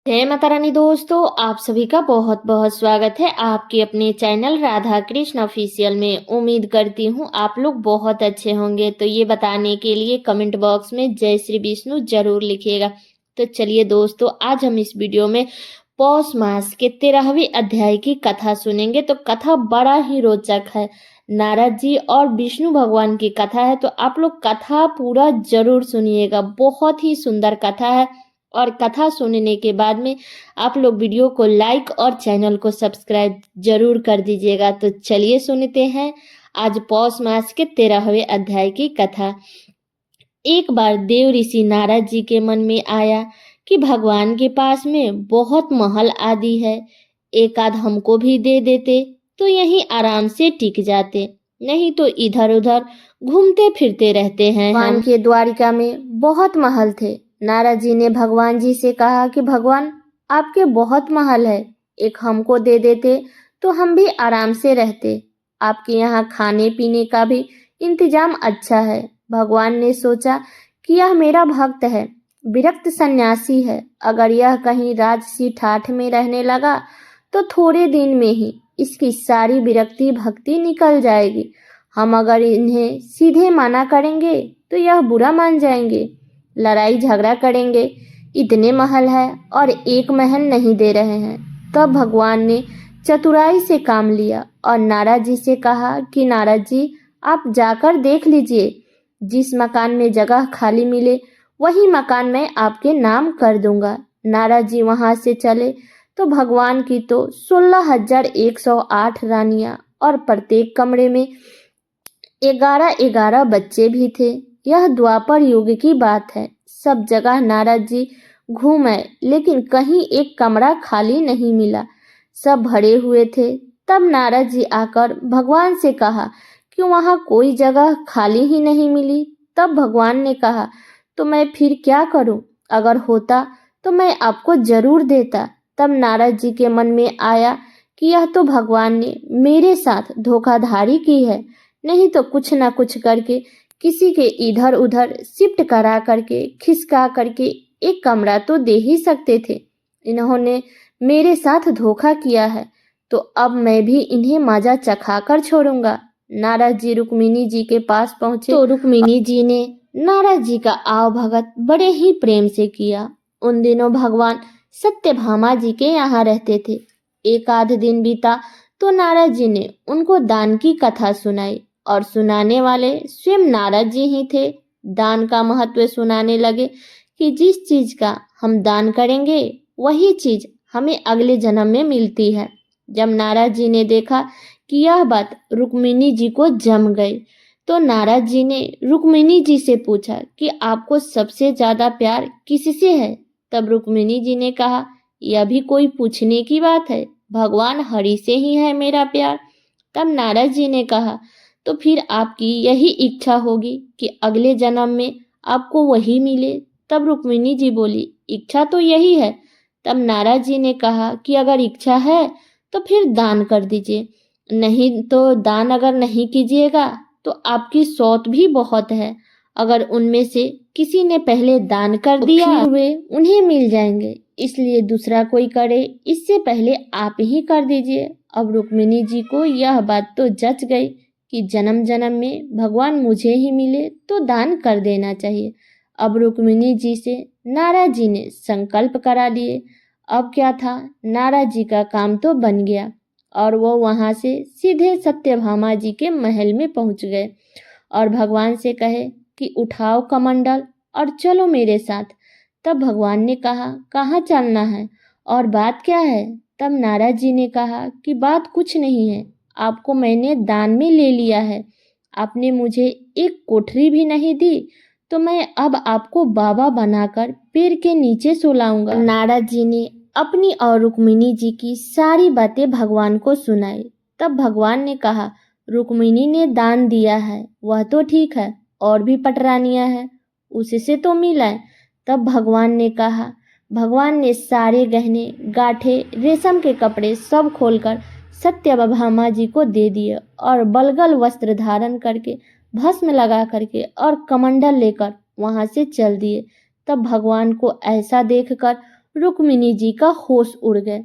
जय माता रानी दोस्तों, आप सभी का बहुत बहुत स्वागत है आपके अपने चैनल राधा कृष्ण ऑफिशियल में। उम्मीद करती हूँ आप लोग बहुत अच्छे होंगे। तो ये बताने के लिए कमेंट बॉक्स में जय श्री विष्णु जरूर लिखिएगा। तो चलिए दोस्तों, आज हम इस वीडियो में पौष मास के 13वें अध्याय की कथा सुनेंगे। तो कथा बड़ा ही रोचक है, नारद जी और विष्णु भगवान की कथा है। तो आप लोग कथा पूरा जरूर सुनिएगा, बहुत ही सुंदर कथा है। और कथा सुनने के बाद में आप लोग वीडियो को लाइक और चैनल को सब्सक्राइब जरूर कर दीजिएगा। तो चलिए सुनते हैं आज पौष मास के 13वें अध्याय की कथा। एक बार देव ऋषि नारद जी के मन में आया कि भगवान के पास में बहुत महल आदि है, एक आध हमको भी दे देते तो यहीं आराम से टिक जाते, नहीं तो इधर उधर घूमते फिरते रहते हैं। भगवान के द्वारिका में बहुत महल थे। नारद जी ने भगवान जी से कहा कि भगवान, आपके बहुत महल है, एक हमको दे देते तो हम भी आराम से रहते। आपके यहाँ खाने पीने का भी इंतजाम अच्छा है। भगवान ने सोचा कि यह मेरा भक्त है, विरक्त सन्यासी है, अगर यह कहीं राजसी ठाठ में रहने लगा तो थोड़े दिन में ही इसकी सारी विरक्ति भक्ति निकल जाएगी। हम अगर इन्हें सीधे मना करेंगे तो यह बुरा मान जाएंगे, लड़ाई झगड़ा करेंगे। इतने महल है और एक महल नहीं दे रहे हैं। तब भगवान ने चतुराई से काम लिया और नारद जी से कहा कि नारद जी, आप जाकर देख लीजिए, जिस मकान में जगह खाली मिले वही मकान मैं आपके नाम कर दूंगा। नारद जी वहां से चले तो भगवान की तो 16,108 रानियां और प्रत्येक कमरे में 11-11 बच्चे भी थे। यह द्वापर युग की बात है। सब जगह नारद जी घूमे लेकिन कहीं एक कमरा खाली नहीं मिला, सब भरे हुए थे। तब नारद जी आकर भगवान से कहा कि वहां कोई जगह खाली ही नहीं मिली। तब भगवान ने कहा, तो मैं फिर क्या करूं, अगर होता तो मैं आपको जरूर देता। तब नारद जी के मन में आया कि यह तो भगवान ने मेरे साथ धोखाधड़ी की है, नहीं तो कुछ ना कुछ करके किसी के इधर उधर शिफ्ट करा करके खिसका करके एक कमरा तो दे ही सकते थे। इन्होंने मेरे साथ धोखा किया है तो अब मैं भी इन्हें मजा चखा कर छोड़ूंगा। नारद जी रुक्मिणी जी के पास पहुंचे तो रुक्मिणी जी ने नारद जी का आव भगत बड़े ही प्रेम से किया। उन दिनों भगवान सत्यभामा जी के यहाँ रहते थे। एक आध दिन बीता तो नारद जी ने उनको दान की कथा सुनाई और सुनाने वाले स्वयं नारद जी ही थे। दान का महत्व सुनाने लगे कि जिस चीज का हम दान करेंगे वही चीज हमें अगले जन्म में मिलती है। जब नारद जी ने देखा कि यह बात रुक्मिणी जी को जम गई तो नारद जी ने रुक्मिणी जी से पूछा कि आपको सबसे ज्यादा प्यार किससे है। तब रुक्मिणी जी ने कहा, यह भी कोई पूछने की बात है, भगवान हरि से ही है मेरा प्यार। तब नारद जी ने कहा, तो फिर आपकी यही इच्छा होगी कि अगले जन्म में आपको वही मिले। तब रुक्मिणी जी बोली, इच्छा तो यही है। तब नारद जी ने कहा कि अगर इच्छा है तो फिर दान कर दीजिए, नहीं तो दान अगर नहीं कीजिएगा तो आपकी सौत भी बहुत है, अगर उनमें से किसी ने पहले दान कर दिया हुए उन्हें मिल जाएंगे, इसलिए दूसरा कोई करे इससे पहले आप ही कर दीजिए। अब रुक्मिणी जी को यह बात तो जच गई कि जन्म जन्म में भगवान मुझे ही मिले तो दान कर देना चाहिए। अब रुक्मिणी जी से नारद जी ने संकल्प करा लिए। अब क्या था, नारद जी का काम तो बन गया और वो वहां से सीधे सत्यभामा जी के महल में पहुंच गए और भगवान से कहे कि उठाओ कमंडल और चलो मेरे साथ। तब भगवान ने कहा, कहाँ चलना है और बात क्या है। तब नारद जी ने कहा कि बात कुछ नहीं है, आपको मैंने दान में ले लिया है, आपने मुझे एक कोठरी भी नहीं दी तो मैं अब आपको बाबा बनाकर पेड़ के नीचे सुलाऊंगा। नारद जी ने अपनी और रुक्मिणी जी की सारी बातें भगवान को सुनाई। तब भगवान ने कहा, रुक्मिणी ने दान दिया है वह तो ठीक है, और भी पटरानियां हैं उससे तो मिलाए। तब भगवान ने सारे गहने गांठे रेशम के कपड़े सब खोलकर सत्यभामा जी को दे दिए और बलगल वस्त्र धारण करके भस्म लगा करके और कमंडल लेकर वहां से चल दिए। तब भगवान को ऐसा देखकर रुक्मिणी जी का होश उड़ गए।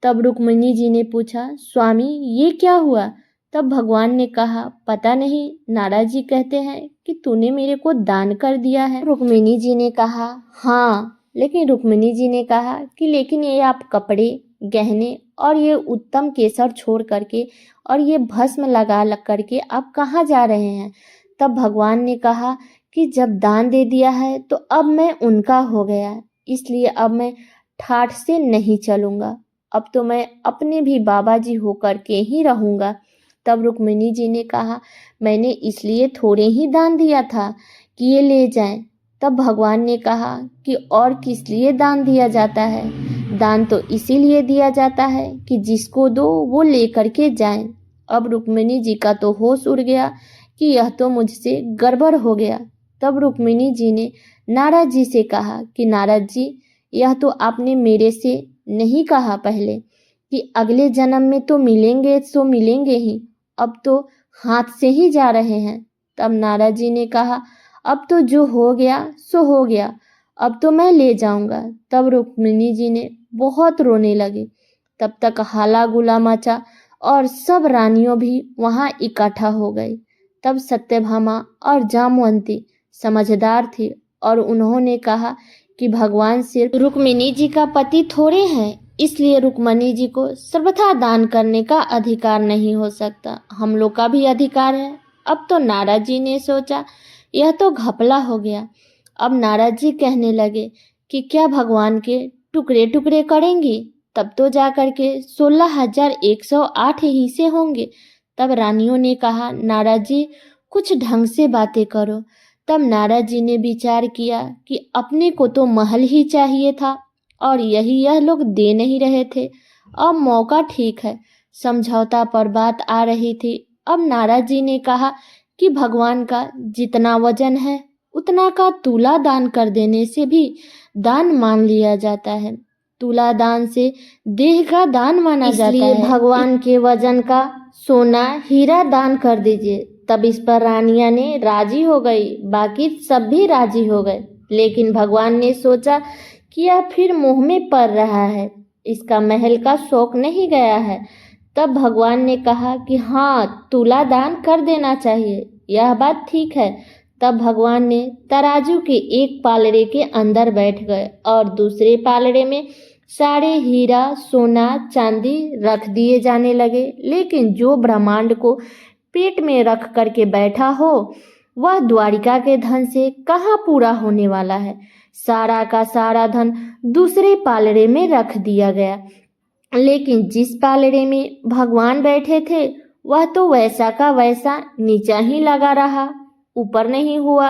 तब रुक्मिणी जी ने पूछा, स्वामी ये क्या हुआ? तब भगवान ने कहा, पता नहीं, नारद जी कहते हैं कि तूने मेरे को दान कर दिया है। रुक्मिणी जी ने कहा, हाँ। लेकिन रुक्मिणी जी ने कहा कि लेकिन ये आप कपड़े, गहने और ये उत्तम केसर छोड़ करके और ये भस्म लगा लग करके आप कहाँ जा रहे हैं? तब भगवान ने कहा कि जब दान दे दिया है तो अब मैं उनका हो गया, इसलिए अब मैं ठाठ से नहीं चलूँगा। अब तो मैं अपने भी बाबा जी होकर के ही रहूँगा। तब रुक्मिणी जी ने कहा, मैंने इसलिए थोड़े ही दान दिया था कि ये ले जाएं। तब भगवान ने कहा कि और किस लिए दान दिया जाता है? दान तो इसीलिए दिया जाता है कि जिसको दो वो ले करके जाए। अब रुक्मिणी जी का तो होश उड़ गया कि यह तो मुझसे गड़बड़ हो गया। तब रुक्मिणी जी ने नारद जी से कहा कि नारद जी, यह तो आपने मेरे से नहीं कहा पहले कि अगले जन्म में तो मिलेंगे सो मिलेंगे ही, अब तो हाथ से ही जा रहे हैं। तब नारद जी ने कहा, अब तो जो हो गया सो हो गया, अब तो मैं ले जाऊंगा। तब रुक्मिणी जी ने बहुत रोने लगे। तब तक हाला गुला मचा और सब रानियों भी वहां इकट्ठा हो गई। तब सत्यभामा और जामवंती समझदार थी और उन्होंने कहा कि भगवान सिर्फ रुक्मिणी जी का पति थोड़े हैं, इसलिए रुक्मिणी जी को सर्वथा दान करने का अधिकार नहीं हो सकता, हम लोग का भी अधिकार है। अब तो नारद जी ने सोचा यह तो घपला हो गया। अब नारद जी कहने लगे कि क्या भगवान के टुकड़े टुकड़े करेंगी? तब तो जाकर के 16,108 हिस्से होंगे। तब रानियों ने कहा, नारद जी कुछ ढंग से बातें करो। तब नारद जी ने विचार किया कि अपने को तो महल ही चाहिए था और यही यह लोग दे नहीं रहे थे। अब मौका ठीक है, समझौता पर बात आ रही थी। अब नारद जी ने कहा कि भगवान का जितना वजन है उतना का तुला दान कर देने से भी दान मान लिया जाता है। तुला दान से देह का दान माना जाता है, भगवान के वजन का सोना हीरा दान कर दीजिए। तब इस पर रानियां ने राजी हो गई, बाकी सब भी राजी हो गए। लेकिन भगवान ने सोचा कि यह फिर मुंह में पड़ रहा है, इसका महल का शौक नहीं गया है। तब भगवान ने कहा कि हाँ, तुला दान कर देना चाहिए, यह बात ठीक है। तब भगवान ने तराजू के एक पालड़े के अंदर बैठ गए और दूसरे पालड़े में सारे हीरा सोना चांदी रख दिए जाने लगे। लेकिन जो ब्रह्मांड को पेट में रख करके बैठा हो वह द्वारिका के धन से कहाँ पूरा होने वाला है। सारा का सारा धन दूसरे पालड़े में रख दिया गया, लेकिन जिस पालड़े में भगवान बैठे थे वह तो वैसा का वैसा नीचा ही लगा रहा, ऊपर नहीं हुआ।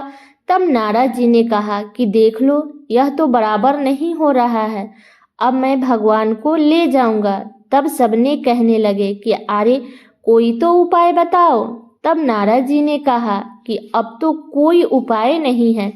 तब नारद जी ने कहा कि देख लो, यह तो बराबर नहीं हो रहा है, अब मैं भगवान को ले जाऊंगा। तब सबने कहने लगे कि अरे कोई तो उपाय बताओ। तब नारद जी ने कहा कि अब तो कोई उपाय नहीं है।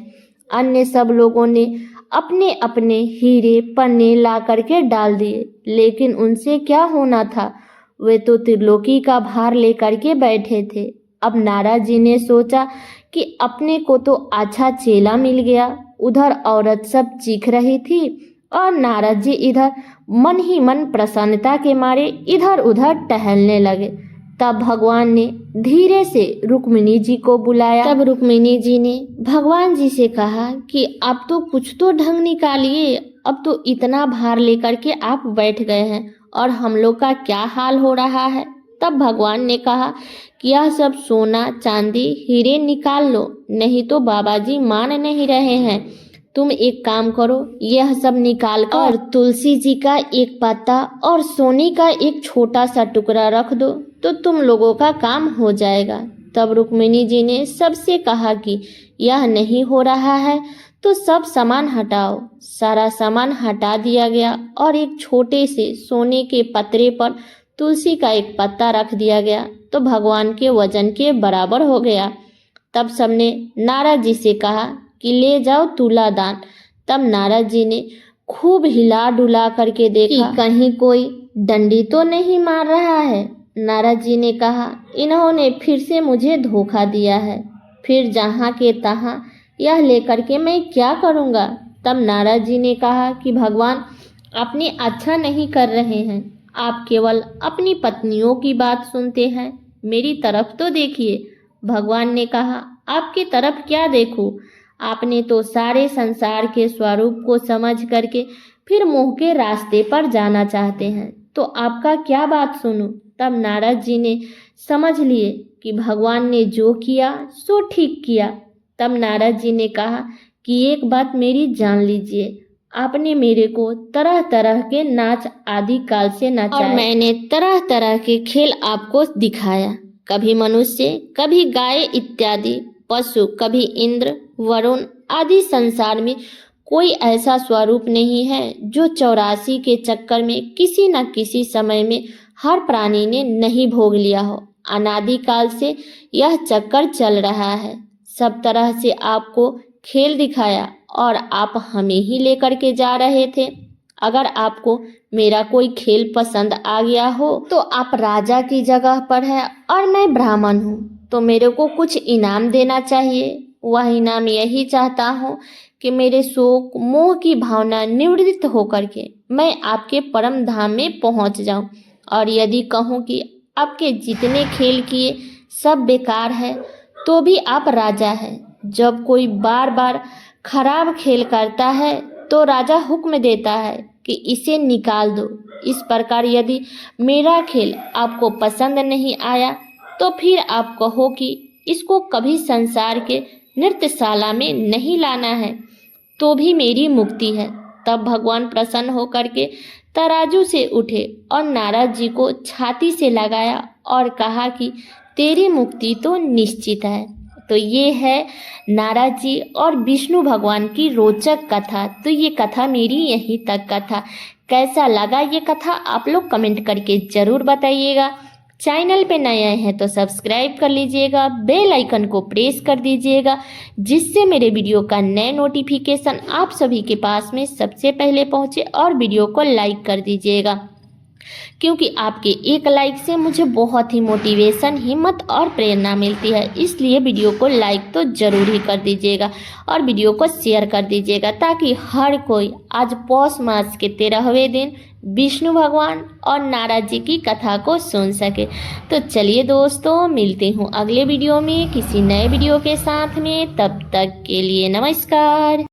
अन्य सब लोगों ने अपने अपने हीरे पन्ने ला करके डाल दिए, लेकिन उनसे क्या होना था, वे तो त्रिलोकी का भार लेकर के बैठे थे। अब नारद जी ने सोचा कि अपने को तो अच्छा चेला मिल गया। उधर औरत सब चीख रही थी और नारद जी इधर मन ही मन प्रसन्नता के मारे इधर उधर टहलने लगे। तब भगवान ने धीरे से रुक्मिणी जी को बुलाया। तब रुक्मिणी जी ने भगवान जी से कहा कि आप तो कुछ तो ढंग निकालिए, अब तो इतना भार लेकर के आप बैठ गए हैं और हम लोग का क्या हाल हो रहा है। तब भगवान ने कहा कि यह सब सोना चांदी हीरे निकाल लो, नहीं तो बाबा जी मान नहीं रहे हैं। तुम एक काम करो, यह सब निकाल कर और तुलसी जी का एक पत्ता और सोने का एक छोटा सा टुकड़ा रख दो तो तुम लोगों का काम हो जाएगा। तब रुक्मिणी जी ने सबसे कहा कि यह नहीं हो रहा है तो सब सामान हटाओ। सारा सामान हटा दिया गया और एक छोटे से सोने के पत्रे पर तुलसी का एक पत्ता रख दिया गया तो भगवान के वजन के बराबर हो गया। तब सबने नारद जी से कहा कि ले जाओ तुला दान। तब नारद जी ने खूब हिला डुला करके देखा कि कहीं कोई डंडी तो नहीं मार रहा है। नारद जी ने कहा, इन्होंने फिर से मुझे धोखा दिया है, फिर जहाँ के तहाँ यह लेकर के मैं क्या करूँगा। तब नारद जी ने कहा कि भगवान अपने अच्छा नहीं कर रहे हैं। आप केवल अपनी पत्नियों की बात सुनते हैं। मेरी तरफ तो देखिए। भगवान ने कहा, आपकी तरफ क्या देखूं? आपने तो सारे संसार के स्वरूप को समझ करके फिर मोह के रास्ते पर जाना चाहते हैं, तो आपका क्या बात सुनूं? तब नारद जी ने समझ लिए कि भगवान ने जो किया सो ठीक किया। तब नारद जी ने कहा कि एक बात मेरी जान लीजिए, आपने मेरे को तरह तरह के नाच आदि काल से नचाया और मैंने तरह तरह के खेल आपको दिखाया। कभी मनुष्य, कभी गाय इत्यादि पशु, कभी इंद्र, वरुण आदि। संसार में कोई ऐसा स्वरूप नहीं है जो 84 के चक्कर में किसी न किसी समय में हर प्राणी ने नहीं भोग लिया हो। अनादिकाल से यह चक्कर चल रहा है। सब तरह से आपको खेल दिखाया और आप हमें ही लेकर के जा रहे थे। अगर आपको मेरा कोई खेल पसंद आ गया हो तो आप राजा की जगह पर है और मैं ब्राह्मण हूँ, तो मेरे को कुछ इनाम देना चाहिए। वह इनाम यही चाहता हूँ कि मेरे शोक मोह की भावना निवृत्त होकर के मैं आपके परम धाम में पहुँच जाऊँ। और यदि कहूँ कि आपके जितने खेल किए सब बेकार है, तो भी आप राजा हैं। जब कोई बार बार खराब खेल करता है तो राजा हुक्म देता है कि इसे निकाल दो। इस प्रकार यदि मेरा खेल आपको पसंद नहीं आया तो फिर आप कहो कि इसको कभी संसार के नृत्यशाला में नहीं लाना है, तो भी मेरी मुक्ति है। तब भगवान प्रसन्न होकर के तराजू से उठे और नारद जी को छाती से लगाया और कहा कि तेरी मुक्ति तो निश्चित है। तो ये है नारद जी और विष्णु भगवान की रोचक कथा। तो ये कथा मेरी यहीं तक का था। कैसा लगा ये कथा आप लोग कमेंट करके ज़रूर बताइएगा। चैनल पे नए आए हैं तो सब्सक्राइब कर लीजिएगा, बेल आइकन को प्रेस कर दीजिएगा, जिससे मेरे वीडियो का नए नोटिफिकेशन आप सभी के पास में सबसे पहले पहुंचे। और वीडियो को लाइक कर दीजिएगा, क्योंकि आपके एक लाइक से मुझे बहुत ही मोटिवेशन, हिम्मत और प्रेरणा मिलती है। इसलिए वीडियो को लाइक तो ज़रूर ही कर दीजिएगा और वीडियो को शेयर कर दीजिएगा, ताकि हर कोई आज पौष मास के 13वें दिन विष्णु भगवान और नारद जी की कथा को सुन सके। तो चलिए दोस्तों, मिलते हूँ अगले वीडियो में किसी नए वीडियो के साथ में। तब तक के लिए नमस्कार।